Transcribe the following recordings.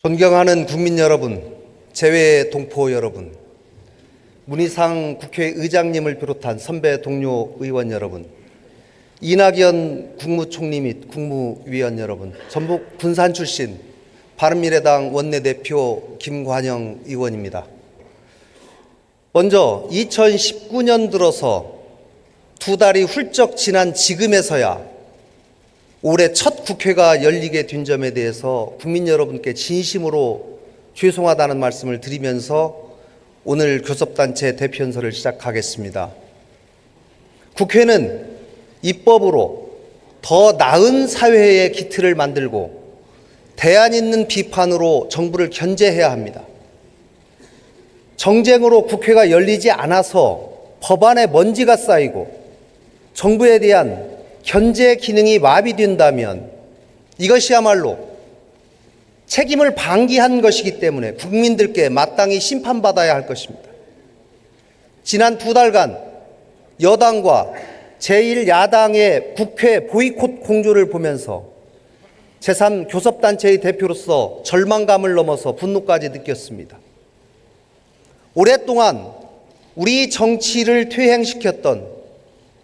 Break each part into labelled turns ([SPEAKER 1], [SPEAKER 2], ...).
[SPEAKER 1] 존경하는 국민 여러분, 재외 동포 여러분, 문희상 국회의장님을 비롯한 선배 동료 의원 여러분, 이낙연 국무총리 및 국무위원 여러분, 전북 군산 출신 바른미래당 원내대표 김관영 의원입니다. 먼저 2019년 들어서 두 달이 훌쩍 지난 지금에서야 올해 첫 국회가 열리게 된 점에 대해서 국민 여러분께 진심으로 죄송하다는 말씀을 드리면서 오늘 교섭단체 대표연설을 시작하겠습니다. 국회는 입법으로 더 나은 사회의 기틀을 만들고 대안 있는 비판으로 정부를 견제해야 합니다. 정쟁으로 국회가 열리지 않아서 법안에 먼지가 쌓이고 정부에 대한 견제 기능이 마비된다면 이것이야말로 책임을 방기한 것이기 때문에 국민들께 마땅히 심판받아야 할 것입니다. 지난 두 달간 여당과 제1야당의 국회 보이콧 공조를 보면서 제3교섭단체의 대표로서 절망감을 넘어서 분노까지 느꼈습니다. 오랫동안 우리 정치를 퇴행시켰던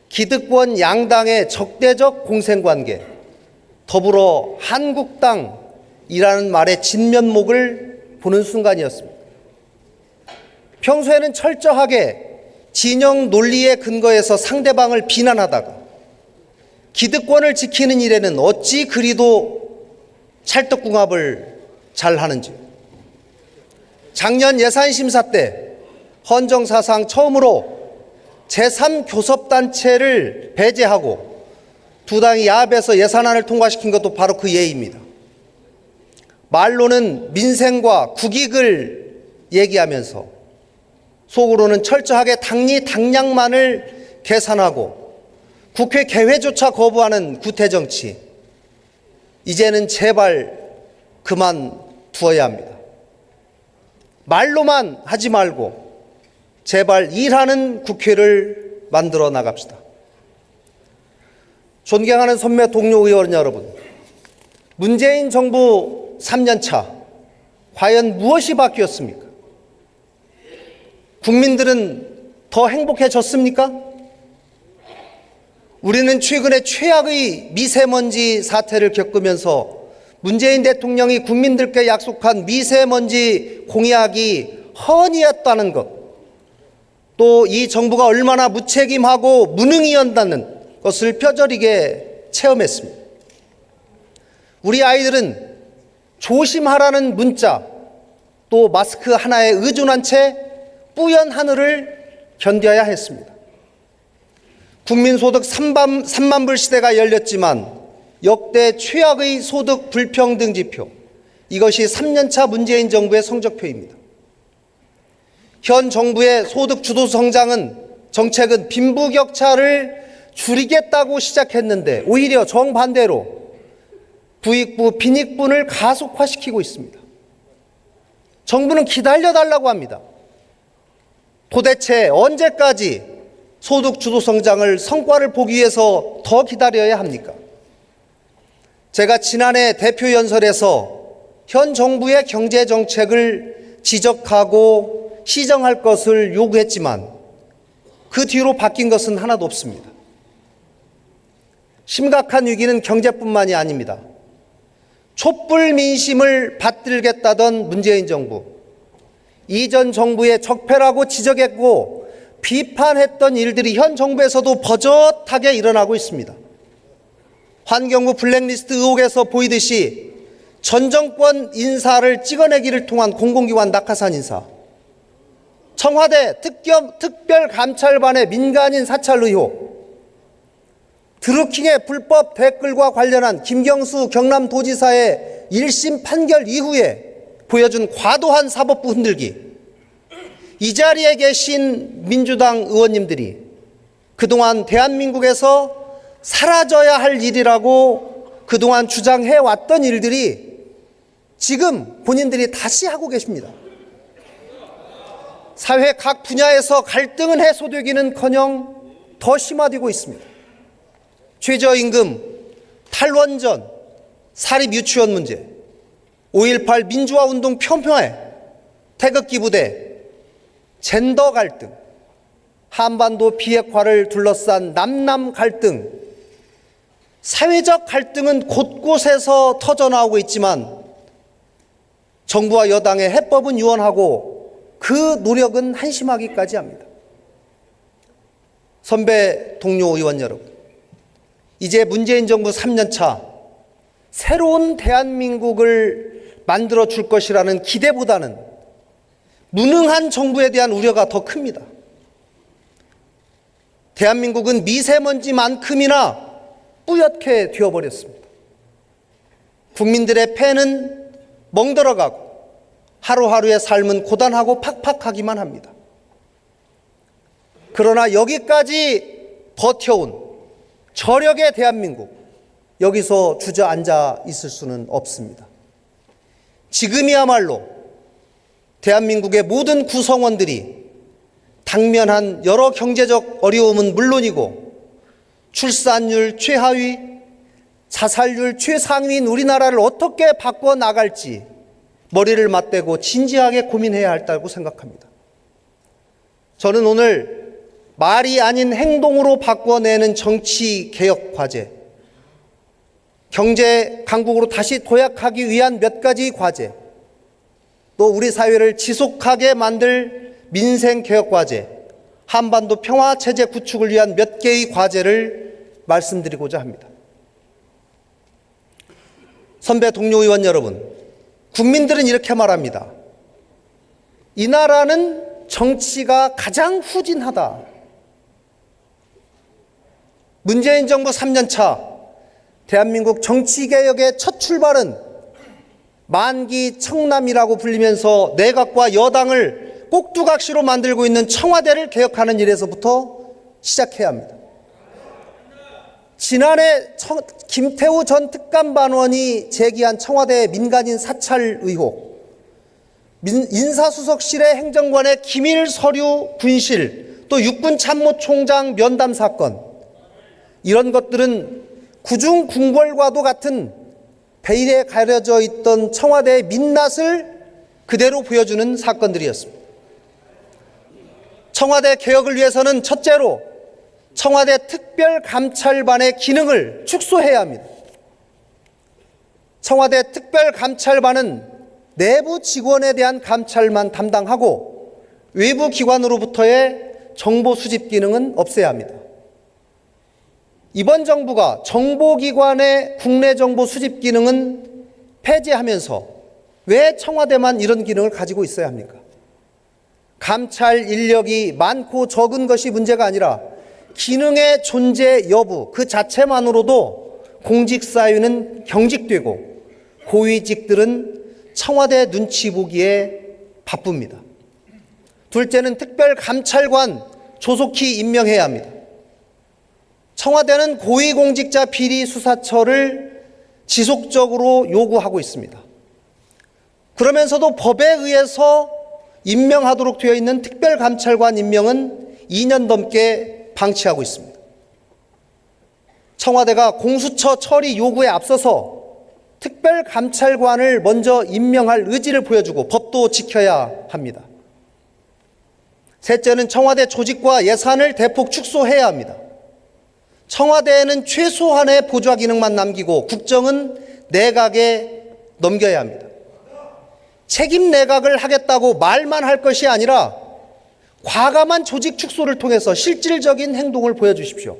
[SPEAKER 1] 기득권 양당의 적대적 공생관계, 더불어 한국당이라는 말의 진면목을 보는 순간이었습니다. 평소에는 철저하게 진영 논리에 근거해서 상대방을 비난하다가 기득권을 지키는 일에는 어찌 그리도 찰떡궁합을 잘 하는지. 작년 예산심사 때 헌정사상 처음으로 제3교섭단체를 배제하고 두 당이 야합해서 예산안을 통과시킨 것도 바로 그 예입니다. 말로는 민생과 국익을 얘기하면서 속으로는 철저하게 당리당략만을 계산하고 국회 개회조차 거부하는 구태정치. 이제는 제발 그만두어야 합니다. 말로만 하지 말고 제발 일하는 국회를 만들어 나갑시다. 존경하는 선배 동료 의원 여러분, 문재인 정부 3년차 과연 무엇이 바뀌었습니까? 국민들은 더 행복해졌습니까? 우리는 최근에 최악의 미세먼지 사태를 겪으면서 문재인 대통령이 국민들께 약속한 미세먼지 공약이 허언이었다는 것, 또 이 정부가 얼마나 무책임하고 무능이었다는 것을 뼈저리게 체험했습니다. 우리 아이들은 조심하라는 문자, 또 마스크 하나에 의존한 채 뿌연 하늘을 견뎌야 했습니다. 국민소득 3만 불 시대가 열렸지만 역대 최악의 소득 불평등 지표, 이것이 3년차 문재인 정부의 성적표입니다. 현 정부의 소득 주도 정책은 빈부격차를 줄이겠다고 시작했는데 오히려 정반대로 부익부, 빈익분을 가속화시키고 있습니다. 정부는 기다려달라고 합니다. 도대체 언제까지 소득 주도 성장을 성과를 보기 위해서 더 기다려야 합니까? 제가 지난해 대표 연설에서 현 정부의 경제 정책을 지적하고 시정할 것을 요구했지만 그 뒤로 바뀐 것은 하나도 없습니다. 심각한 위기는 경제뿐만이 아닙니다. 촛불 민심을 받들겠다던 문재인 정부, 이전 정부의 적폐라고 지적했고 비판했던 일들이 현 정부에서도 버젓하게 일어나고 있습니다. 환경부 블랙리스트 의혹에서 보이듯이 전 정권 인사를 찍어내기를 통한 공공기관 낙하산 인사, 청와대 특별감찰반의 민간인 사찰 의혹, 드루킹의 불법 댓글과 관련한 김경수 경남도지사의 1심 판결 이후에 보여준 과도한 사법부 흔들기, 이 자리에 계신 민주당 의원님들이 그동안 대한민국에서 사라져야 할 일이라고 그동안 주장해왔던 일들이 지금 본인들이 다시 하고 계십니다. 사회 각 분야에서 갈등은 해소되기는커녕 더 심화되고 있습니다. 최저임금, 탈원전, 사립유치원 문제, 5.18 민주화운동 폄훼, 태극기 부대, 젠더 갈등, 한반도 비핵화를 둘러싼 남남 갈등, 사회적 갈등은 곳곳에서 터져나오고 있지만 정부와 여당의 해법은 유언하고 그 노력은 한심하기까지 합니다. 선배 동료 의원 여러분, 이제 문재인 정부 3년차 새로운 대한민국을 만들어 줄 것이라는 기대보다는 무능한 정부에 대한 우려가 더 큽니다. 대한민국은 미세먼지만큼이나 뿌옇게 되어버렸습니다. 국민들의 폐는 멍들어가고 하루하루의 삶은 고단하고 팍팍하기만 합니다. 그러나 여기까지 버텨온 저력의 대한민국, 여기서 주저앉아 있을 수는 없습니다. 지금이야말로 대한민국의 모든 구성원들이 당면한 여러 경제적 어려움은 물론이고 출산율 최하위, 자살률 최상위인 우리나라를 어떻게 바꿔나갈지 머리를 맞대고 진지하게 고민해야 할다고 생각합니다. 저는 오늘 말이 아닌 행동으로 바꿔내는 정치 개혁 과제, 경제 강국으로 다시 도약하기 위한 몇 가지 과제, 또 우리 사회를 지속하게 만들 민생 개혁 과제, 한반도 평화 체제 구축을 위한 몇 개의 과제를 말씀드리고자 합니다. 선배 동료 의원 여러분, 국민들은 이렇게 말합니다. 이 나라는 정치가 가장 후진하다. 문재인 정부 3년차 대한민국 정치개혁의 첫 출발은 만기 청남이라고 불리면서 내각과 여당을 꼭두각시로 만들고 있는 청와대를 개혁하는 일에서부터 시작해야 합니다. 지난해 김태우 전 특감반원이 제기한 청와대 민간인 사찰 의혹, 인사수석실의 행정관의 기밀 서류 분실, 또 육군참모총장 면담 사건, 이런 것들은 구중궁궐과도 같은 베일에 가려져 있던 청와대의 민낯을 그대로 보여주는 사건들이었습니다. 청와대 개혁을 위해서는 첫째로 청와대 특별감찰반의 기능을 축소해야 합니다. 청와대 특별감찰반은 내부 직원에 대한 감찰만 담당하고 외부 기관으로부터의 정보 수집 기능은 없애야 합니다. 이번 정부가 정보기관의 국내 정보 수집 기능은 폐지하면서 왜 청와대만 이런 기능을 가지고 있어야 합니까? 감찰 인력이 많고 적은 것이 문제가 아니라 기능의 존재 여부 그 자체만으로도 공직 사유는 경직되고 고위직들은 청와대 눈치 보기에 바쁩니다. 둘째는 특별감찰관 조속히 임명해야 합니다. 청와대는 고위공직자 비리 수사처를 지속적으로 요구하고 있습니다. 그러면서도 법에 의해서 임명하도록 되어 있는 특별감찰관 임명은 2년 넘게 방치하고 있습니다. 청와대가 공수처 처리 요구에 앞서서 특별감찰관을 먼저 임명할 의지를 보여주고 법도 지켜야 합니다. 셋째는 청와대 조직과 예산을 대폭 축소해야 합니다. 청와대에는 최소한의 보좌 기능만 남기고 국정은 내각에 넘겨야 합니다. 책임 내각을 하겠다고 말만 할 것이 아니라 과감한 조직 축소를 통해서 실질적인 행동을 보여주십시오.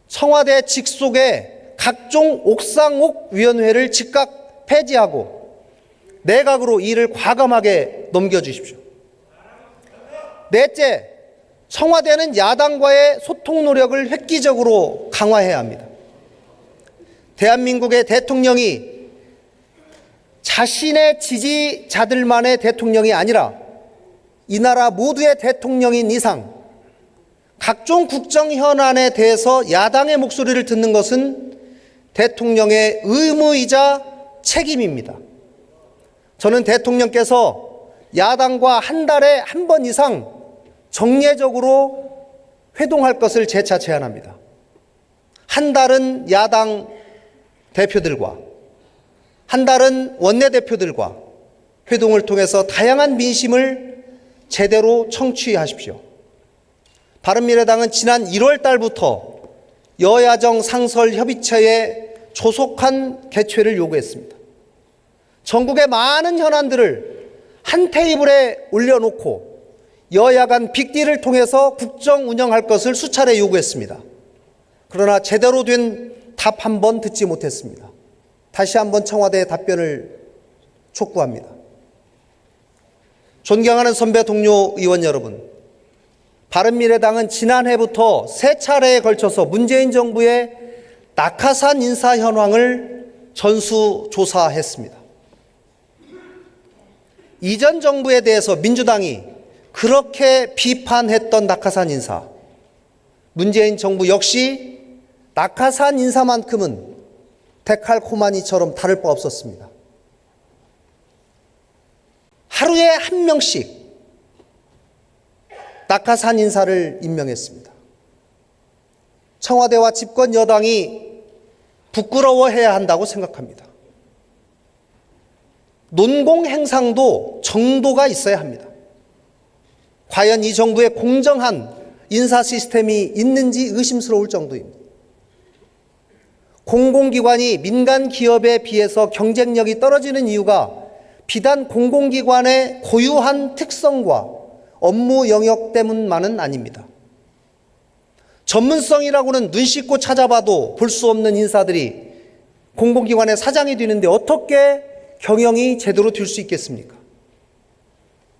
[SPEAKER 1] 청와대 직속의 각종 옥상옥 위원회를 즉각 폐지하고 내각으로 일을 과감하게 넘겨주십시오. 넷째, 청와대는 야당과의 소통 노력을 획기적으로 강화해야 합니다. 대한민국의 대통령이 자신의 지지자들만의 대통령이 아니라 이 나라 모두의 대통령인 이상 각종 국정 현안에 대해서 야당의 목소리를 듣는 것은 대통령의 의무이자 책임입니다. 저는 대통령께서 야당과 한 달에 한 번 이상 정례적으로 회동할 것을 재차 제안합니다. 한 달은 야당 대표들과, 한 달은 원내대표들과 회동을 통해서 다양한 민심을 제대로 청취하십시오. 바른미래당은 지난 1월 달부터 여야정 상설협의체의 조속한 개최를 요구했습니다. 전국의 많은 현안들을 한 테이블에 올려놓고 여야 간 빅딜을 통해서 국정 운영할 것을 수차례 요구했습니다. 그러나 제대로 된 답 한 번 듣지 못했습니다. 다시 한번 청와대의 답변을 촉구합니다. 존경하는 선배 동료 의원 여러분, 바른미래당은 지난해부터 세 차례에 걸쳐서 문재인 정부의 낙하산 인사 현황을 전수조사했습니다. 이전 정부에 대해서 민주당이 그렇게 비판했던 낙하산 인사, 문재인 정부 역시 낙하산 인사만큼은 데칼코마니처럼 다를 바 없었습니다. 하루에 한 명씩 낙하산 인사를 임명했습니다. 청와대와 집권 여당이 부끄러워해야 한다고 생각합니다. 논공 행상도 정도가 있어야 합니다. 과연 이 정부의 공정한 인사 시스템이 있는지 의심스러울 정도입니다. 공공기관이 민간 기업에 비해서 경쟁력이 떨어지는 이유가 비단 공공기관의 고유한 특성과 업무 영역 때문만은 아닙니다. 전문성이라고는 눈 씻고 찾아봐도 볼 수 없는 인사들이 공공기관의 사장이 되는데 어떻게 경영이 제대로 될 수 있겠습니까?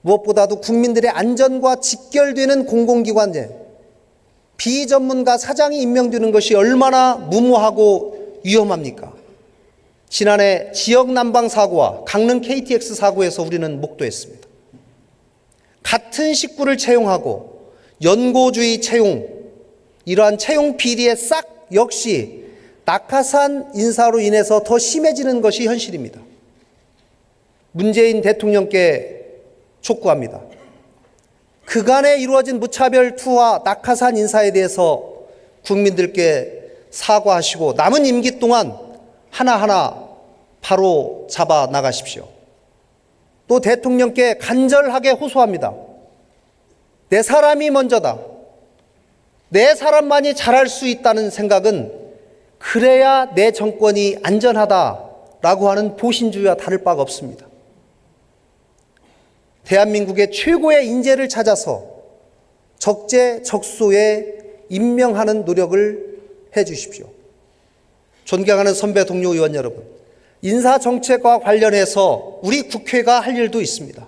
[SPEAKER 1] 무엇보다도 국민들의 안전과 직결되는 공공기관에 비전문가 사장이 임명되는 것이 얼마나 무모하고 위험합니까? 지난해 지역 난방 사고와 강릉 KTX 사고에서 우리는 목도했습니다. 같은 식구를 채용하고 연고주의 채용, 이러한 채용 비리의 싹 역시 낙하산 인사로 인해서 더 심해지는 것이 현실입니다. 문재인 대통령께 촉구합니다. 그간에 이루어진 무차별 투하 낙하산 인사에 대해서 국민들께 사과하시고 남은 임기 동안 하나하나 바로 잡아 나가십시오. 또 대통령께 간절하게 호소합니다. 내 사람이 먼저다. 내 사람만이 잘할 수 있다는 생각은 그래야 내 정권이 안전하다라고 하는 보신주의와 다를 바가 없습니다. 대한민국의 최고의 인재를 찾아서 적재적소에 임명하는 노력을 해 주십시오. 존경하는 선배 동료 의원 여러분, 인사정책과 관련해서 우리 국회가 할 일도 있습니다.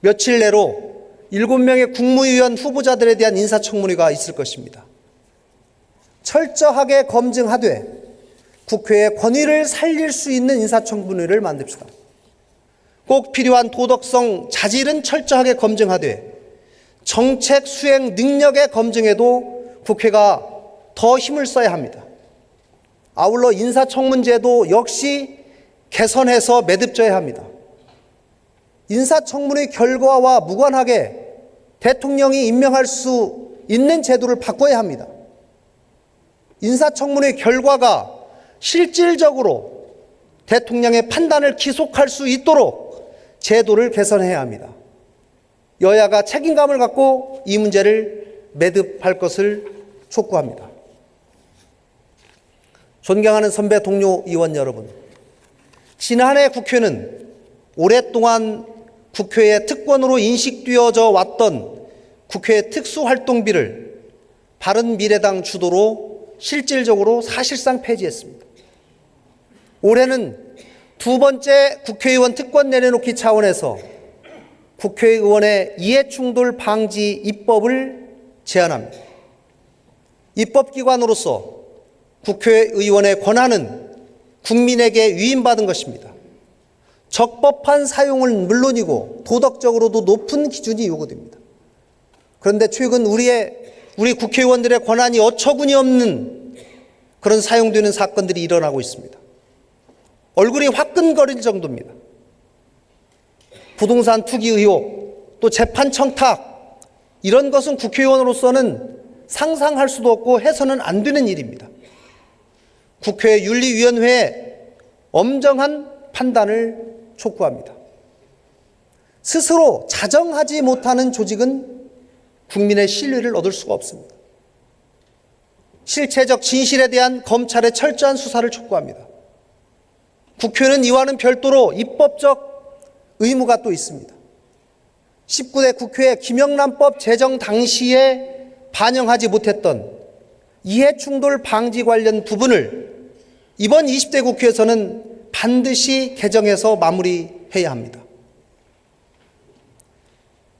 [SPEAKER 1] 며칠 내로 7명의 국무위원 후보자들에 대한 인사청문회가 있을 것입니다. 철저하게 검증하되 국회의 권위를 살릴 수 있는 인사청문회를 만듭시다. 꼭 필요한 도덕성 자질은 철저하게 검증하되 정책 수행 능력의 검증에도 국회가 더 힘을 써야 합니다. 아울러 인사청문제도 역시 개선해서 매듭져야 합니다. 인사청문회 결과와 무관하게 대통령이 임명할 수 있는 제도를 바꿔야 합니다. 인사청문회 결과가 실질적으로 대통령의 판단을 기속할 수 있도록 제도를 개선해야 합니다. 여야가 책임감을 갖고 이 문제를 매듭할 것을 촉구합니다. 존경하는 선배 동료 의원 여러분, 지난해 국회는 오랫동안 국회의 특권으로 인식되어져 왔던 국회의 특수활동비를 바른미래당 주도로 실질적으로 사실상 폐지했습니다. 올해는 두 번째 국회의원 특권 내려놓기 차원에서 국회의원의 이해충돌 방지 입법을 제안합니다. 입법기관으로서 국회의원의 권한은 국민에게 위임받은 것입니다. 적법한 사용은 물론이고 도덕적으로도 높은 기준이 요구됩니다. 그런데 최근 우리 국회의원들의 권한이 어처구니 없는 그런 사용되는 사건들이 일어나고 있습니다. 얼굴이 화끈거릴 정도입니다. 부동산 투기 의혹, 또 재판 청탁, 이런 것은 국회의원으로서는 상상할 수도 없고 해서는 안 되는 일입니다. 국회 윤리위원회에 엄정한 판단을 촉구합니다. 스스로 자정하지 못하는 조직은 국민의 신뢰를 얻을 수가 없습니다. 실체적 진실에 대한 검찰의 철저한 수사를 촉구합니다. 국회는 이와는 별도로 입법적 의무가 또 있습니다. 19대 국회 김영란법 제정 당시에 반영하지 못했던 이해충돌 방지 관련 부분을 이번 20대 국회에서는 반드시 개정해서 마무리해야 합니다.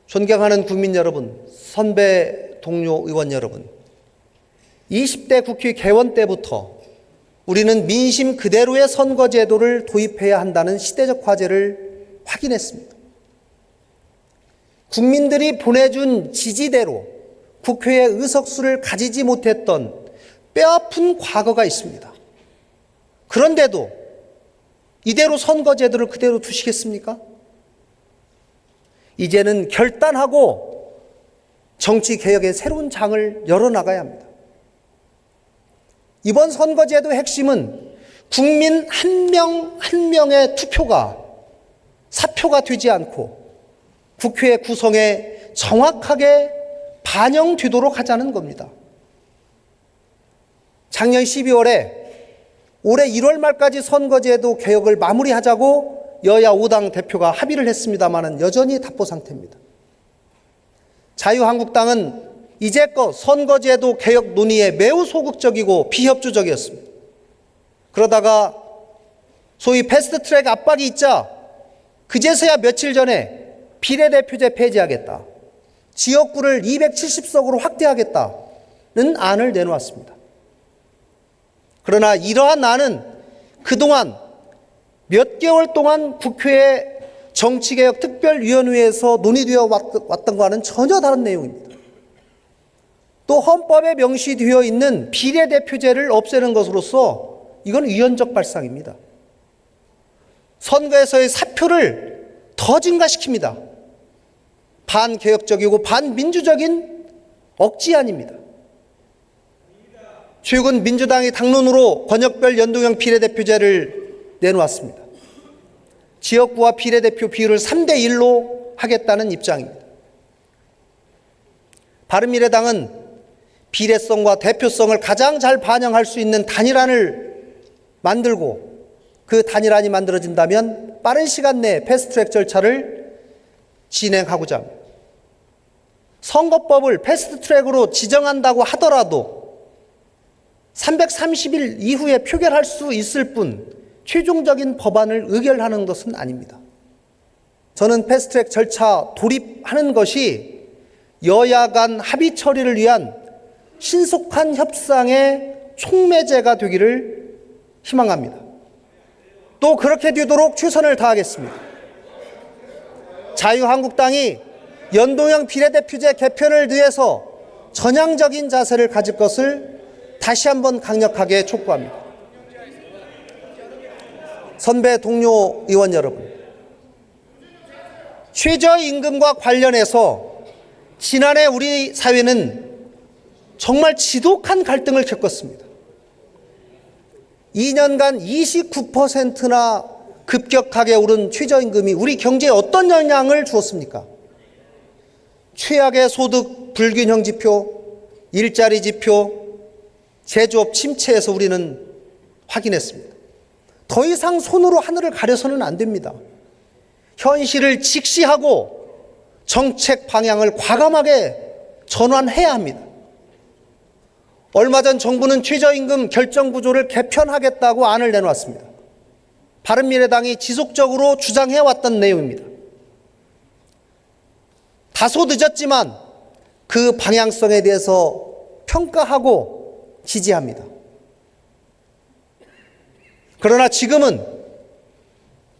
[SPEAKER 1] 존경하는 국민 여러분, 선배 동료 의원 여러분, 20대 국회 개원 때부터 우리는 민심 그대로의 선거제도를 도입해야 한다는 시대적 과제를 확인했습니다. 국민들이 보내준 지지대로 국회의 의석수를 가지지 못했던 뼈아픈 과거가 있습니다. 그런데도 이대로 선거제도를 그대로 두시겠습니까? 이제는 결단하고 정치개혁의 새로운 장을 열어나가야 합니다. 이번 선거제도의 핵심은 국민 한 명 한 명의 투표가 사표가 되지 않고 국회 구성에 정확하게 반영되도록 하자는 겁니다. 작년 12월에 올해 1월 말까지 선거제도 개혁을 마무리하자고 여야 5당 대표가 합의를 했습니다마는 여전히 답보 상태입니다. 자유한국당은 이제껏 선거제도 개혁 논의에 매우 소극적이고 비협조적이었습니다. 그러다가 소위 패스트트랙 압박이 있자 그제서야 며칠 전에 비례대표제 폐지하겠다, 지역구를 270석으로 확대하겠다는 안을 내놓았습니다. 그러나 이러한 안은 그동안 몇 개월 동안 국회의 정치개혁 특별위원회에서 논의되어 왔던 것과는 전혀 다른 내용입니다. 또 헌법에 명시되어 있는 비례대표제를 없애는 것으로서 이건 위헌적 발상입니다. 선거에서의 사표를 더 증가시킵니다. 반개혁적이고 반민주적인 억지안입니다. 최근 민주당이 당론으로 권역별 연동형 비례대표제를 내놓았습니다. 지역구와 비례대표 비율을 3대1로 하겠다는 입장입니다. 바른미래당은 비례성과 대표성을 가장 잘 반영할 수 있는 단일안을 만들고 그 단일안이 만들어진다면 빠른 시간 내에 패스트트랙 절차를 진행하고자 합니다. 선거법을 패스트트랙으로 지정한다고 하더라도 330일 이후에 표결할 수 있을 뿐 최종적인 법안을 의결하는 것은 아닙니다. 저는 패스트트랙 절차 돌입하는 것이 여야 간 합의 처리를 위한 신속한 협상의 촉매제가 되기를 희망합니다. 또 그렇게 되도록 최선을 다하겠습니다. 자유한국당이 연동형 비례대표제 개편을 위해서 전향적인 자세를 가질 것을 다시 한번 강력하게 촉구합니다. 선배 동료 의원 여러분, 최저임금과 관련해서 지난해 우리 사회는 정말 지독한 갈등을 겪었습니다. 2년간 29%나 급격하게 오른 최저임금이 우리 경제에 어떤 영향을 주었습니까? 최악의 소득 불균형 지표, 일자리 지표, 제조업 침체에서 우리는 확인했습니다. 더 이상 손으로 하늘을 가려서는 안 됩니다. 현실을 직시하고 정책 방향을 과감하게 전환해야 합니다. 얼마 전 정부는 최저임금 결정구조를 개편하겠다고 안을 내놓았습니다. 바른미래당이 지속적으로 주장해왔던 내용입니다. 다소 늦었지만 그 방향성에 대해서 평가하고 지지합니다. 그러나 지금은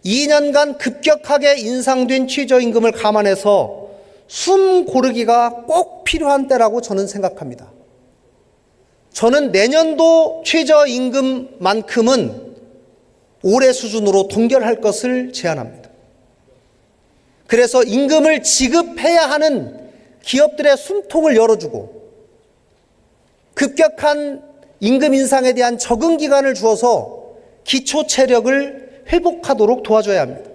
[SPEAKER 1] 2년간 급격하게 인상된 최저임금을 감안해서 숨 고르기가 꼭 필요한 때라고 저는 생각합니다. 저는 내년도 최저임금만큼은 올해 수준으로 동결할 것을 제안합니다. 그래서 임금을 지급해야 하는 기업들의 숨통을 열어주고 급격한 임금 인상에 대한 적응 기간을 주어서 기초 체력을 회복하도록 도와줘야 합니다.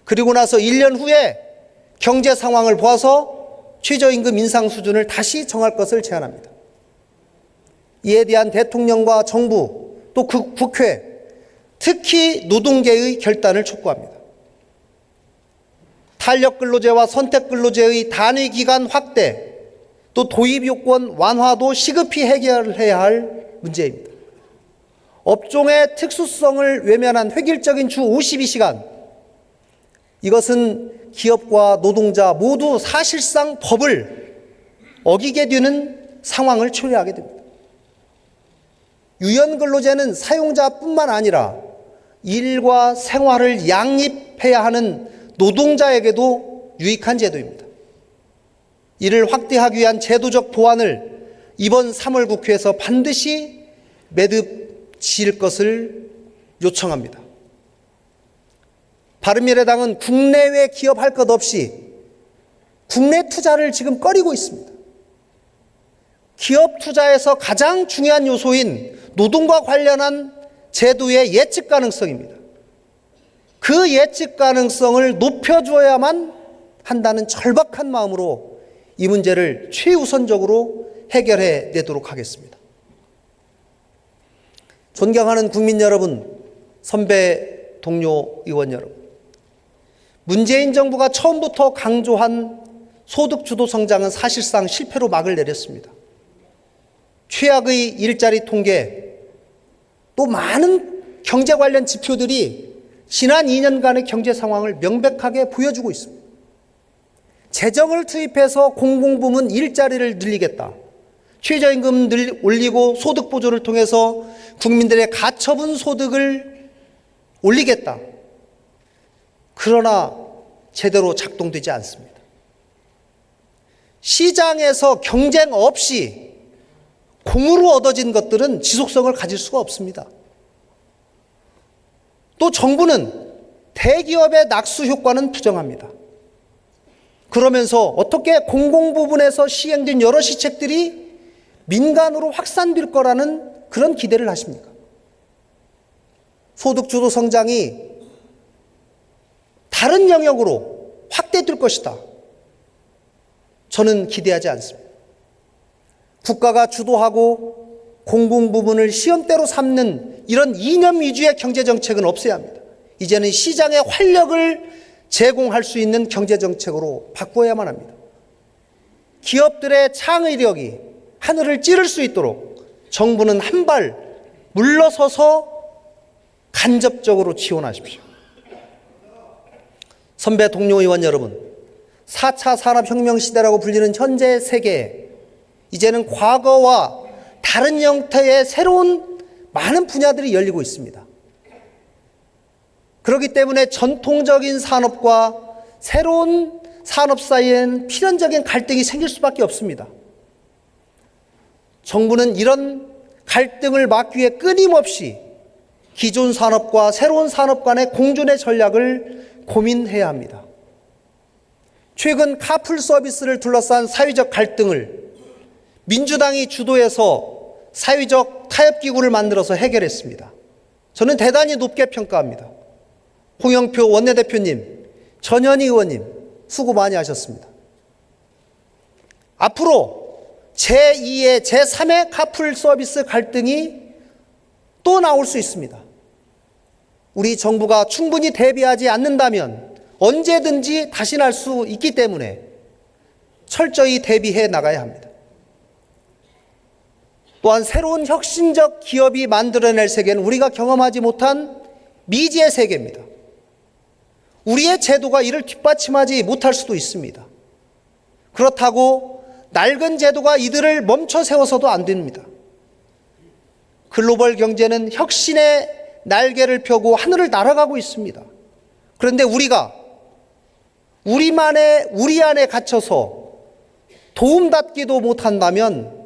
[SPEAKER 1] 그리고 나서 1년 후에 경제 상황을 보아서 최저임금 인상 수준을 다시 정할 것을 제안합니다. 이에 대한 대통령과 정부 또 국회, 특히 노동계의 결단을 촉구합니다. 탄력근로제와 선택근로제의 단위기간 확대, 또 도입요건 완화도 시급히 해결해야 할 문제입니다. 업종의 특수성을 외면한 획일적인 주 52시간, 이것은 기업과 노동자 모두 사실상 법을 어기게 되는 상황을 초래하게 됩니다. 유연근로제는 사용자뿐만 아니라 일과 생활을 양립해야 하는 노동자에게도 유익한 제도입니다. 이를 확대하기 위한 제도적 보완을 이번 3월 국회에서 반드시 매듭 지을 것을 요청합니다. 바른미래당은 국내외 기업할 것 없이 국내 투자를 지금 꺼리고 있습니다. 기업 투자에서 가장 중요한 요소인 노동과 관련한 제도의 예측 가능성입니다. 그 예측 가능성을 높여줘야만 한다는 절박한 마음으로 이 문제를 최우선적으로 해결해 내도록 하겠습니다. 존경하는 국민 여러분, 선배 동료 의원 여러분, 문재인 정부가 처음부터 강조한 소득주도 성장은 사실상 실패로 막을 내렸습니다. 최악의 일자리 통계, 또 많은 경제 관련 지표들이 지난 2년간의 경제 상황을 명백하게 보여주고 있습니다. 재정을 투입해서 공공부문 일자리를 늘리겠다. 최저임금 올리고 소득보조를 통해서 국민들의 가처분 소득을 올리겠다. 그러나 제대로 작동되지 않습니다. 시장에서 경쟁 없이 공으로 얻어진 것들은 지속성을 가질 수가 없습니다. 또 정부는 대기업의 낙수 효과는 부정합니다. 그러면서 어떻게 공공부문에서 시행된 여러 시책들이 민간으로 확산될 거라는 그런 기대를 하십니까? 소득주도 성장이 다른 영역으로 확대될 것이다. 저는 기대하지 않습니다. 국가가 주도하고 공공부문을 시험대로 삼는 이런 이념 위주의 경제정책은 없어야 합니다. 이제는 시장의 활력을 제공할 수 있는 경제정책으로 바꿔야만 합니다. 기업들의 창의력이 하늘을 찌를 수 있도록 정부는 한 발 물러서서 간접적으로 지원하십시오. 선배 동료 의원 여러분, 4차 산업혁명 시대라고 불리는 현재 세계에 이제는 과거와 다른 형태의 새로운 많은 분야들이 열리고 있습니다. 그렇기 때문에 전통적인 산업과 새로운 산업 사이에는 필연적인 갈등이 생길 수밖에 없습니다. 정부는 이런 갈등을 막기 위해 끊임없이 기존 산업과 새로운 산업 간의 공존의 전략을 고민해야 합니다. 최근 카풀 서비스를 둘러싼 사회적 갈등을 민주당이 주도해서 사회적 타협기구를 만들어서 해결했습니다. 저는 대단히 높게 평가합니다. 홍영표 원내대표님, 전현희 의원님 수고 많이 하셨습니다. 앞으로 제2의 제3의 카풀 서비스 갈등이 또 나올 수 있습니다. 우리 정부가 충분히 대비하지 않는다면 언제든지 다시 날 수 있기 때문에 철저히 대비해 나가야 합니다. 또한 새로운 혁신적 기업이 만들어낼 세계는 우리가 경험하지 못한 미지의 세계입니다. 우리의 제도가 이를 뒷받침하지 못할 수도 있습니다. 그렇다고 낡은 제도가 이들을 멈춰 세워서도 안 됩니다. 글로벌 경제는 혁신의 날개를 펴고 하늘을 날아가고 있습니다. 그런데 우리가 우리 안에 갇혀서 도움닫기도 못한다면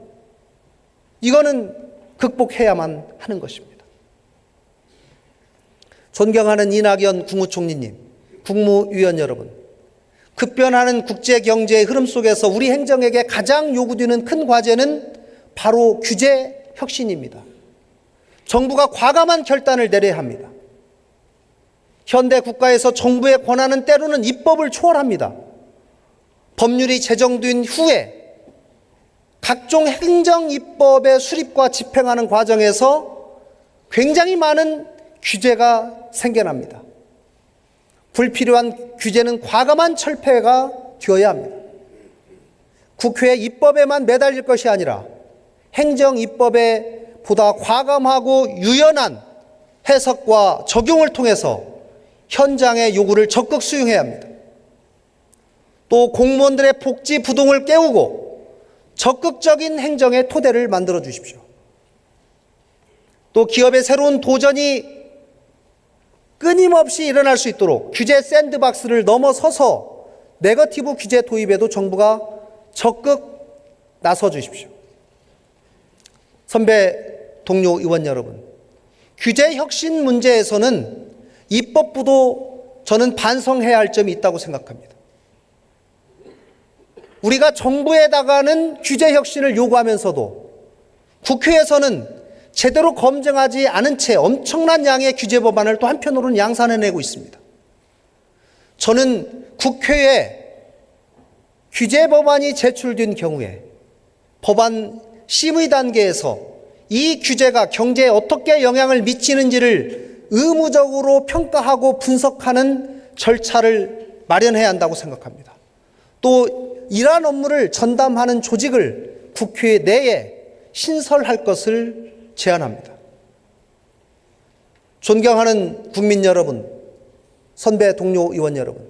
[SPEAKER 1] 이거는 극복해야만 하는 것입니다. 존경하는 이낙연 국무총리님, 국무위원 여러분, 급변하는 국제경제의 흐름 속에서 우리 행정에게 가장 요구되는 큰 과제는 바로 규제 혁신입니다. 정부가 과감한 결단을 내려야 합니다. 현대 국가에서 정부의 권한은 때로는 입법을 초월합니다. 법률이 제정된 후에 각종 행정 입법의 수립과 집행하는 과정에서 굉장히 많은 규제가 생겨납니다. 불필요한 규제는 과감한 철폐가 되어야 합니다. 국회의 입법에만 매달릴 것이 아니라 행정 입법에 보다 과감하고 유연한 해석과 적용을 통해서 현장의 요구를 적극 수용해야 합니다. 또 공무원들의 복지 부동을 깨우고 적극적인 행정의 토대를 만들어 주십시오. 또 기업의 새로운 도전이 끊임없이 일어날 수 있도록 규제 샌드박스를 넘어서서 네거티브 규제 도입에도 정부가 적극 나서 주십시오. 선배 동료 의원 여러분, 규제 혁신 문제에서는 입법부도 저는 반성해야 할 점이 있다고 생각합니다. 우리가 정부에다가는 규제 혁신을 요구하면서도 국회에서는 제대로 검증하지 않은 채 엄청난 양의 규제 법안을 또 한편으로는 양산해내고 있습니다. 저는 국회에 규제 법안이 제출된 경우에 법안 심의 단계에서 이 규제가 경제에 어떻게 영향을 미치는지를 의무적으로 평가하고 분석하는 절차를 마련해야 한다고 생각합니다. 또 이러한 업무를 전담하는 조직을 국회 내에 신설할 것을 제안합니다. 존경하는 국민 여러분, 선배 동료 의원 여러분,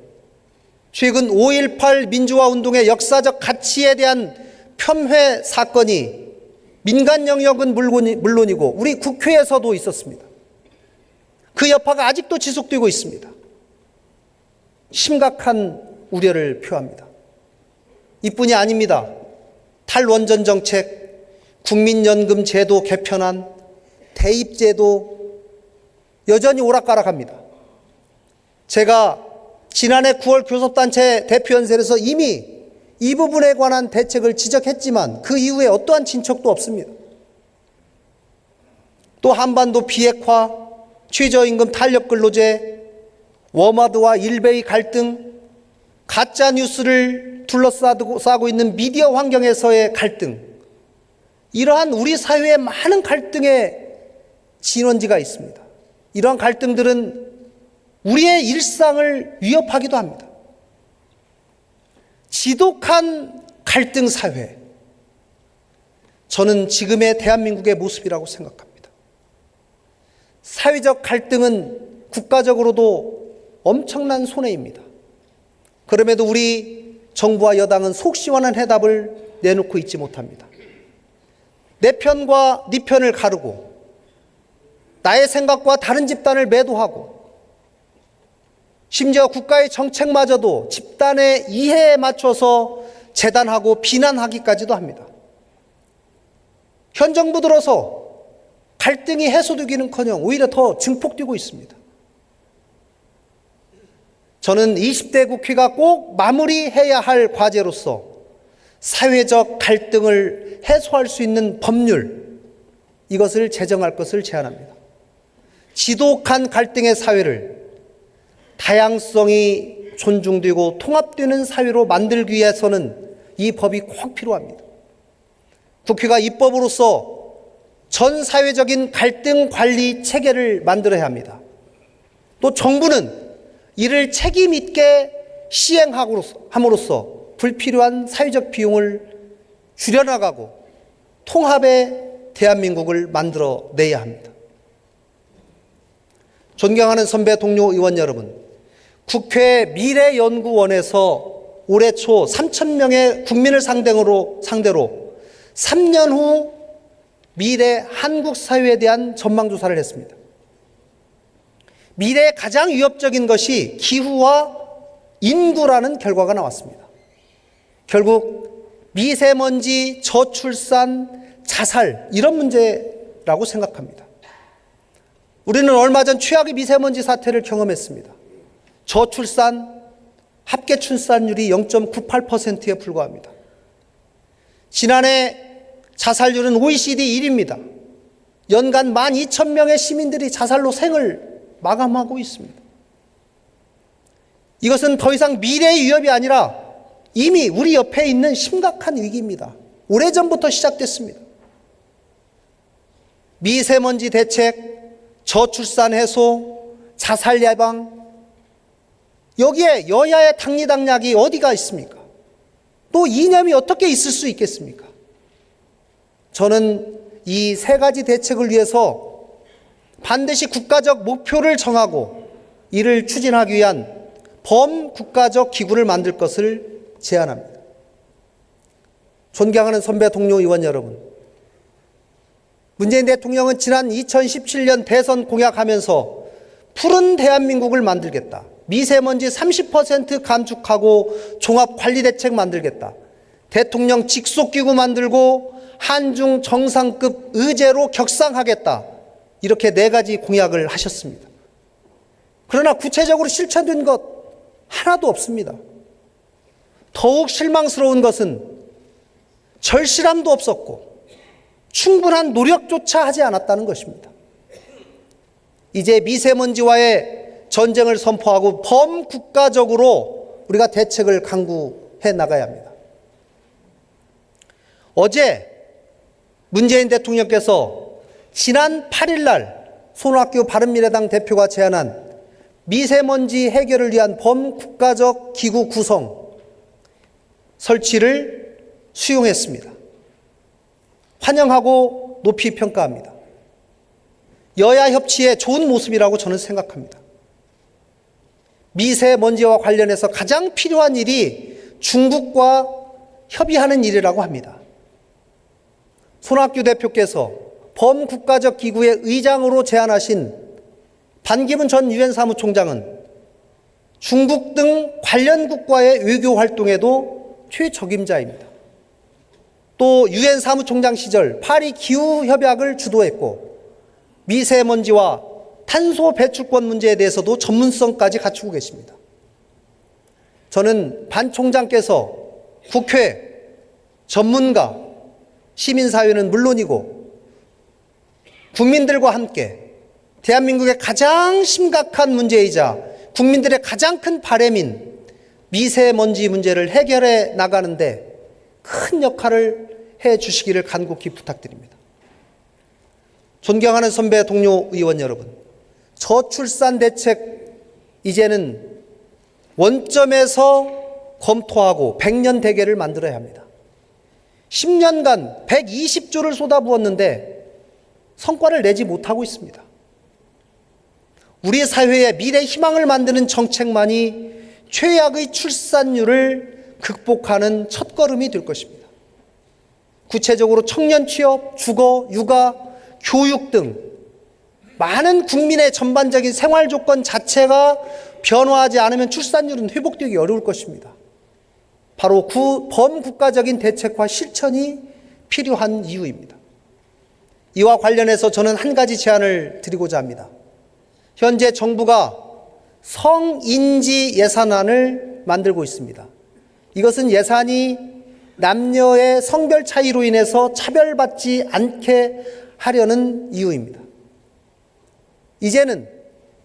[SPEAKER 1] 최근 5.18 민주화 운동의 역사적 가치에 대한 폄훼 사건이 민간 영역은 물론이고 우리 국회에서도 있었습니다. 그 여파가 아직도 지속되고 있습니다. 심각한 우려를 표합니다. 이뿐이 아닙니다. 탈원전 정책, 국민연금 제도 개편안, 대입제도 여전히 오락가락합니다. 제가 지난해 9월 교섭단체 대표연설에서 이미 이 부분에 관한 대책을 지적했지만 그 이후에 어떠한 진척도 없습니다. 또 한반도 비핵화, 최저임금 탄력근로제, 워마드와 일베의 갈등, 가짜뉴스를 둘러싸고 있는 미디어 환경에서의 갈등, 이러한 우리 사회의 많은 갈등의 진원지가 있습니다. 이러한 갈등들은 우리의 일상을 위협하기도 합니다. 지독한 갈등 사회, 저는 지금의 대한민국의 모습이라고 생각합니다. 사회적 갈등은 국가적으로도 엄청난 손해입니다. 그럼에도 우리 정부와 여당은 속 시원한 해답을 내놓고 있지 못합니다. 내 편과 네 편을 가르고 나의 생각과 다른 집단을 매도하고 심지어 국가의 정책마저도 집단의 이해에 맞춰서 재단하고 비난하기까지도 합니다. 현 정부 들어서 갈등이 해소되기는커녕 오히려 더 증폭되고 있습니다. 저는 20대 국회가 꼭 마무리해야 할 과제로서 사회적 갈등을 해소할 수 있는 법률, 이것을 제정할 것을 제안합니다. 지독한 갈등의 사회를 다양성이 존중되고 통합되는 사회로 만들기 위해서는 이 법이 꼭 필요합니다. 국회가 입법으로서 전 사회적인 갈등 관리 체계를 만들어야 합니다. 또 정부는 이를 책임 있게 시행함으로써 불필요한 사회적 비용을 줄여나가고 통합의 대한민국을 만들어내야 합니다. 존경하는 선배 동료 의원 여러분, 국회 미래연구원에서 올해 초 3,000명의 국민을 상대로 3년 후 미래 한국 사회에 대한 전망조사를 했습니다. 미래에 가장 위협적인 것이 기후와 인구라는 결과가 나왔습니다. 결국 미세먼지, 저출산, 자살, 이런 문제라고 생각합니다. 우리는 얼마 전 최악의 미세먼지 사태를 경험했습니다. 저출산, 합계 출산율이 0.98%에 불과합니다. 지난해 자살률은 OECD 1위입니다. 연간 12,000명의 시민들이 자살로 생을 마감하고 있습니다. 이것은 더 이상 미래의 위협이 아니라 이미 우리 옆에 있는 심각한 위기입니다. 오래전부터 시작됐습니다. 미세먼지 대책, 저출산 해소, 자살 예방, 여기에 여야의 당리당략이 어디가 있습니까? 또 이념이 어떻게 있을 수 있겠습니까? 저는 이 세 가지 대책을 위해서 반드시 국가적 목표를 정하고 이를 추진하기 위한 범국가적 기구를 만들 것을 제안합니다. 존경하는 선배 동료 의원 여러분, 문재인 대통령은 지난 2017년 대선 공약하면서 푸른 대한민국을 만들겠다, 미세먼지 30% 감축하고 종합관리대책 만들겠다, 대통령 직속기구 만들고 한중 정상급 의제로 격상하겠다, 이렇게 네 가지 공약을 하셨습니다. 그러나 구체적으로 실천된 것 하나도 없습니다. 더욱 실망스러운 것은 절실함도 없었고 충분한 노력조차 하지 않았다는 것입니다. 이제 미세먼지와의 전쟁을 선포하고 범국가적으로 우리가 대책을 강구해 나가야 합니다. 어제 문재인 대통령께서 지난 8일 날 손학규 바른미래당 대표가 제안한 미세먼지 해결을 위한 범국가적 기구 구성 설치를 수용했습니다. 환영하고 높이 평가합니다. 여야 협치의 좋은 모습이라고 저는 생각합니다. 미세먼지와 관련해서 가장 필요한 일이 중국과 협의하는 일이라고 합니다. 손학규 대표께서 범국가적 기구의 의장으로 제안하신 반기문 전 유엔 사무총장은 중국 등 관련국과의 외교 활동에도 최적임자입니다. 또 유엔 사무총장 시절 파리 기후협약을 주도했고 미세먼지와 탄소 배출권 문제에 대해서도 전문성까지 갖추고 계십니다. 저는 반 총장께서 국회, 전문가, 시민사회는 물론이고 국민들과 함께 대한민국의 가장 심각한 문제이자 국민들의 가장 큰 바람인 미세먼지 문제를 해결해 나가는데 큰 역할을 해 주시기를 간곡히 부탁드립니다. 존경하는 선배 동료 의원 여러분, 저출산 대책 이제는 원점에서 검토하고 100년 대계를 만들어야 합니다. 10년간 120조를 쏟아부었는데 성과를 내지 못하고 있습니다. 우리 사회의 미래 희망을 만드는 정책만이 최악의 출산율을 극복하는 첫걸음이 될 것입니다. 구체적으로 청년 취업, 주거, 육아, 교육 등 많은 국민의 전반적인 생활 조건 자체가 변화하지 않으면 출산율은 회복되기 어려울 것입니다. 바로 범국가적인 대책과 실천이 필요한 이유입니다. 이와 관련해서 저는 한 가지 제안을 드리고자 합니다. 현재 정부가 성인지 예산안을 만들고 있습니다. 이것은 예산이 남녀의 성별 차이로 인해서 차별받지 않게 하려는 이유입니다. 이제는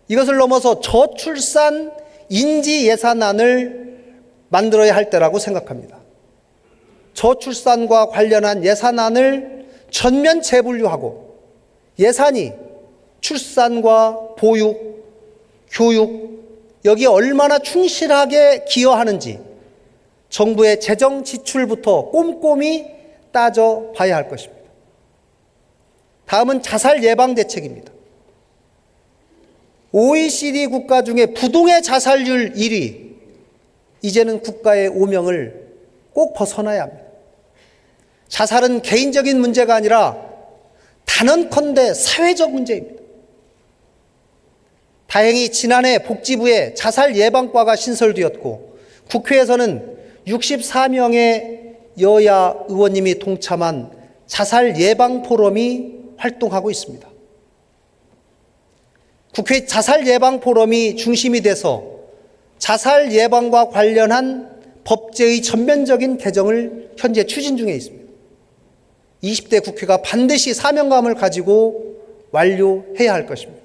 [SPEAKER 1] 이것을 넘어서 저출산 인지 예산안을 만들어야 할 때라고 생각합니다. 저출산과 관련한 예산안을 전면 재분류하고 예산이 출산과 보육, 교육 여기에 얼마나 충실하게 기여하는지 정부의 재정 지출부터 꼼꼼히 따져봐야 할 것입니다. 다음은 자살 예방 대책입니다. OECD 국가 중에 부동의 자살률 1위, 이제는 국가의 오명을 꼭 벗어나야 합니다. 자살은 개인적인 문제가 아니라 단언컨대 사회적 문제입니다. 다행히 지난해 복지부에 자살 예방과가 신설되었고 국회에서는 64명의 여야 의원님이 동참한 자살 예방 포럼이 활동하고 있습니다. 국회 자살 예방 포럼이 중심이 돼서 자살 예방과 관련한 법제의 전면적인 개정을 현재 추진 중에 있습니다. 20대 국회가 반드시 사명감을 가지고 완료해야 할 것입니다.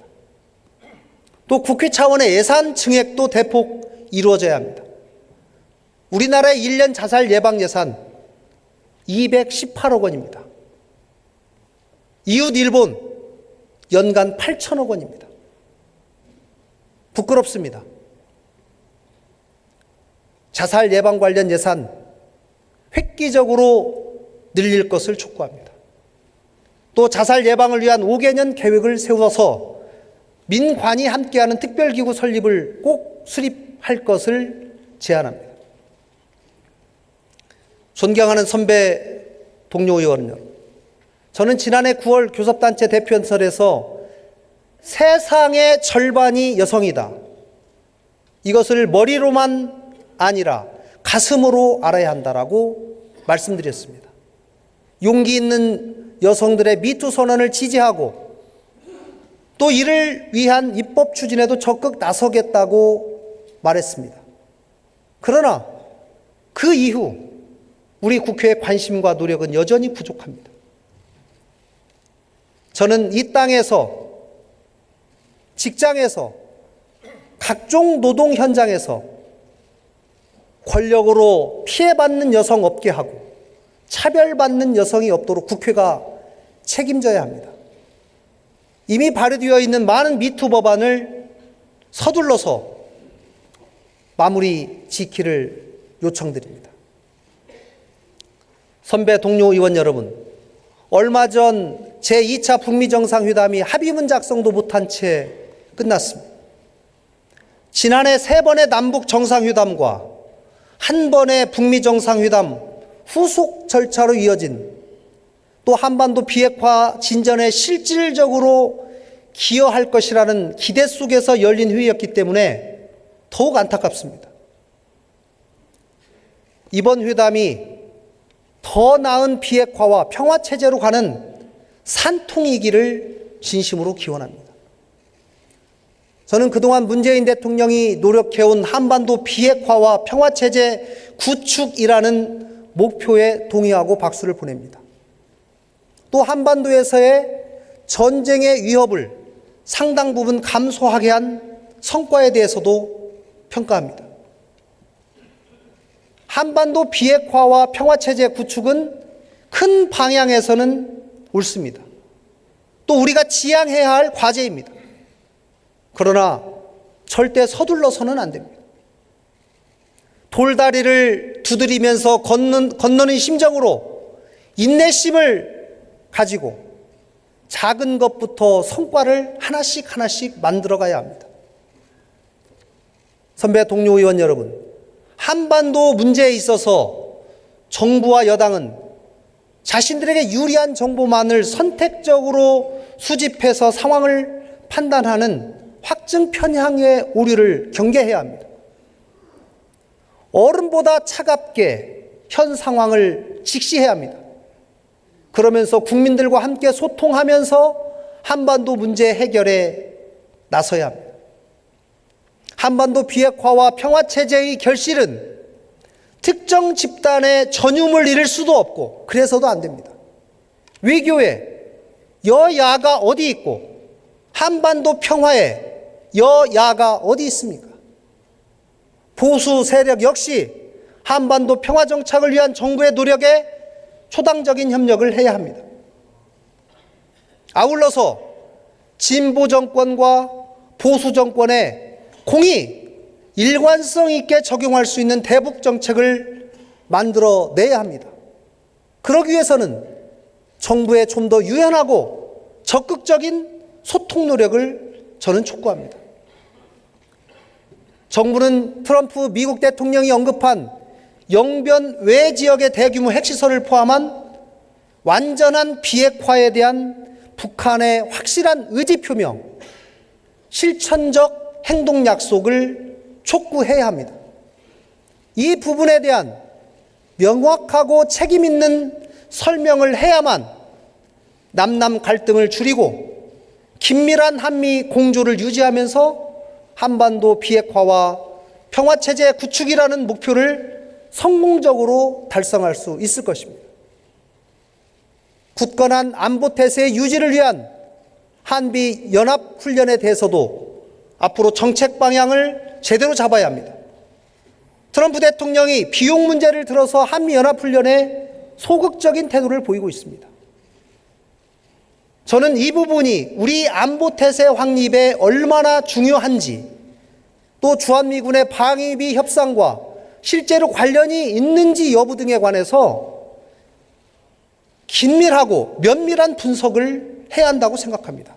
[SPEAKER 1] 또 국회 차원의 예산 증액도 대폭 이루어져야 합니다. 우리나라의 1년 자살 예방 예산 218억 원입니다. 이웃 일본 연간 8천억 원입니다. 부끄럽습니다. 자살 예방 관련 예산 획기적으로 늘릴 것을 촉구합니다. 또 자살 예방을 위한 5개년 계획을 세워서 민관이 함께하는 특별기구 설립을 꼭 수립할 것을 제안합니다. 존경하는 선배 동료 의원 여러분, 저는 지난해 9월 교섭단체 대표연설에서 세상의 절반이 여성이다. 이것을 머리로만 아니라 가슴으로 알아야 한다라고 말씀드렸습니다. 용기 있는 여성들의 미투 선언을 지지하고 또 이를 위한 입법 추진에도 적극 나서겠다고 말했습니다. 그러나 그 이후 우리 국회의 관심과 노력은 여전히 부족합니다. 저는 이 땅에서, 직장에서, 각종 노동 현장에서 권력으로 피해받는 여성 없게 하고 차별받는 여성이 없도록 국회가 책임져야 합니다. 이미 발의되어 있는 많은 미투 법안을 서둘러서 마무리 지키를 요청드립니다. 선배 동료 의원 여러분, 얼마 전 제2차 북미 정상회담이 합의문 작성도 못한 채 끝났습니다. 지난해 3번의 남북 정상회담과 1번의 북미 정상회담 후속 절차로 이어진 또 한반도 비핵화 진전에 실질적으로 기여할 것이라는 기대 속에서 열린 회의였기 때문에 더욱 안타깝습니다. 이번 회담이 더 나은 비핵화와 평화체제로 가는 산통이기를 진심으로 기원합니다. 저는 그동안 문재인 대통령이 노력해온 한반도 비핵화와 평화체제 구축이라는 목표에 동의하고 박수를 보냅니다. 또 한반도에서의 전쟁의 위협을 상당 부분 감소하게 한 성과에 대해서도 평가합니다. 한반도 비핵화와 평화체제 구축은 큰 방향에서는 옳습니다. 또 우리가 지향해야 할 과제입니다. 그러나 절대 서둘러서는 안 됩니다. 돌다리를 두드리면서 건너는 심정으로 인내심을 가지고 작은 것부터 성과를 하나씩 하나씩 만들어가야 합니다. 선배 동료 의원 여러분, 한반도 문제에 있어서 정부와 여당은 자신들에게 유리한 정보만을 선택적으로 수집해서 상황을 판단하는 확증 편향의 오류를 경계해야 합니다. 얼음보다 차갑게 현 상황을 직시해야 합니다. 그러면서 국민들과 함께 소통하면서 한반도 문제 해결에 나서야 합니다. 한반도 비핵화와 평화체제의 결실은 특정 집단의 전유물 잃을 수도 없고 그래서도 안 됩니다. 외교에 여야가 어디 있고 한반도 평화에 여야가 어디 있습니까? 보수 세력 역시 한반도 평화 정착을 위한 정부의 노력에 초당적인 협력을 해야 합니다. 아울러서 진보 정권과 보수 정권의 공히 일관성 있게 적용할 수 있는 대북 정책을 만들어내야 합니다. 그러기 위해서는 정부의 좀 더 유연하고 적극적인 소통 노력을 저는 촉구합니다. 정부는 트럼프 미국 대통령이 언급한 영변 외 지역의 대규모 핵시설을 포함한 완전한 비핵화에 대한 북한의 확실한 의지 표명, 실천적 행동 약속을 촉구해야 합니다. 이 부분에 대한 명확하고 책임 있는 설명을 해야만 남남 갈등을 줄이고 긴밀한 한미 공조를 유지하면서 한반도 비핵화와 평화체제 구축이라는 목표를 성공적으로 달성할 수 있을 것입니다. 굳건한 안보태세의 유지를 위한 한미 연합훈련에 대해서도 앞으로 정책 방향을 제대로 잡아야 합니다. 트럼프 대통령이 비용 문제를 들어서 한미연합훈련에 소극적인 태도를 보이고 있습니다. 저는 이 부분이 우리 안보태세 확립에 얼마나 중요한지, 또 주한미군의 방위비 협상과 실제로 관련이 있는지 여부 등에 관해서 긴밀하고 면밀한 분석을 해야 한다고 생각합니다.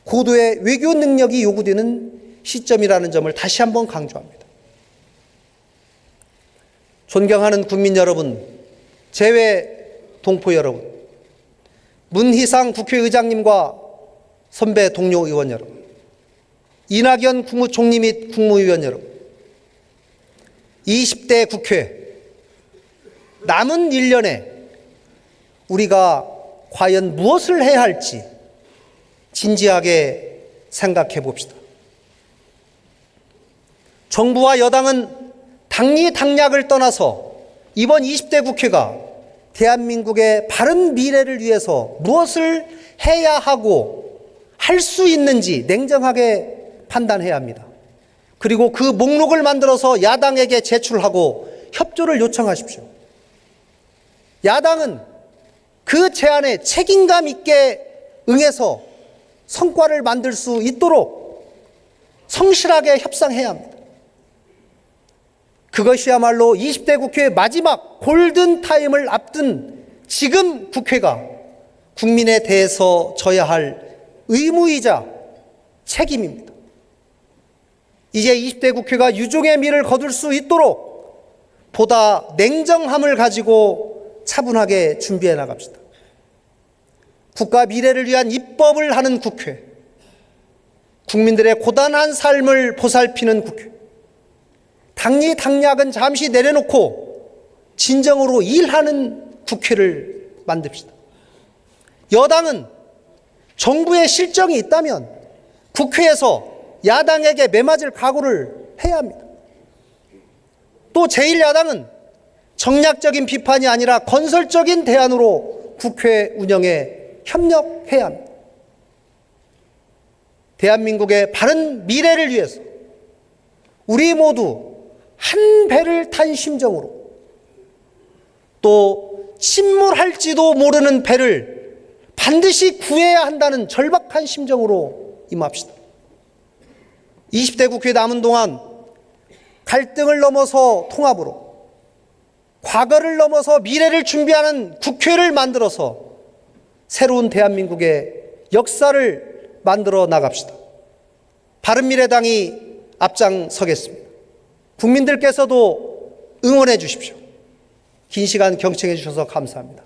[SPEAKER 1] 고도의 외교 능력이 요구되는 시점이라는 점을 다시 한번 강조합니다. 존경하는 국민 여러분, 재외 동포 여러분, 문희상 국회의장님과 선배 동료 의원 여러분, 이낙연 국무총리 및 국무위원 여러분, 20대 국회 남은 1년에 우리가 과연 무엇을 해야 할지 진지하게 생각해 봅시다. 정부와 여당은 당리당략을 떠나서 이번 20대 국회가 대한민국의 바른 미래를 위해서 무엇을 해야 하고 할 수 있는지 냉정하게 판단해야 합니다. 그리고 그 목록을 만들어서 야당에게 제출하고 협조를 요청하십시오. 야당은 그 제안에 책임감 있게 응해서 성과를 만들 수 있도록 성실하게 협상해야 합니다. 그것이야말로 20대 국회의 마지막 골든타임을 앞둔 지금 국회가 국민에 대해서 져야 할 의무이자 책임입니다. 이제 20대 국회가 유종의 미를 거둘 수 있도록 보다 냉정함을 가지고 차분하게 준비해 나갑시다. 국가 미래를 위한 입법을 하는 국회, 국민들의 고단한 삶을 보살피는 국회, 당리당략은 잠시 내려놓고 진정으로 일하는 국회를 만듭시다. 여당은 정부의 실정이 있다면 국회에서 야당에게 매맞을 각오를 해야 합니다. 또 제1야당은 정략적인 비판이 아니라 건설적인 대안으로 국회 운영에 협력해야 합니다. 대한민국의 바른 미래를 위해서 우리 모두 한 배를 탄 심정으로, 또 침몰할지도 모르는 배를 반드시 구해야 한다는 절박한 심정으로 임합시다. 20대 국회 남은 동안 갈등을 넘어서 통합으로, 과거를 넘어서 미래를 준비하는 국회를 만들어서 새로운 대한민국의 역사를 만들어 나갑시다. 바른미래당이 앞장서겠습니다. 국민들께서도 응원해 주십시오. 긴 시간 경청해 주셔서 감사합니다.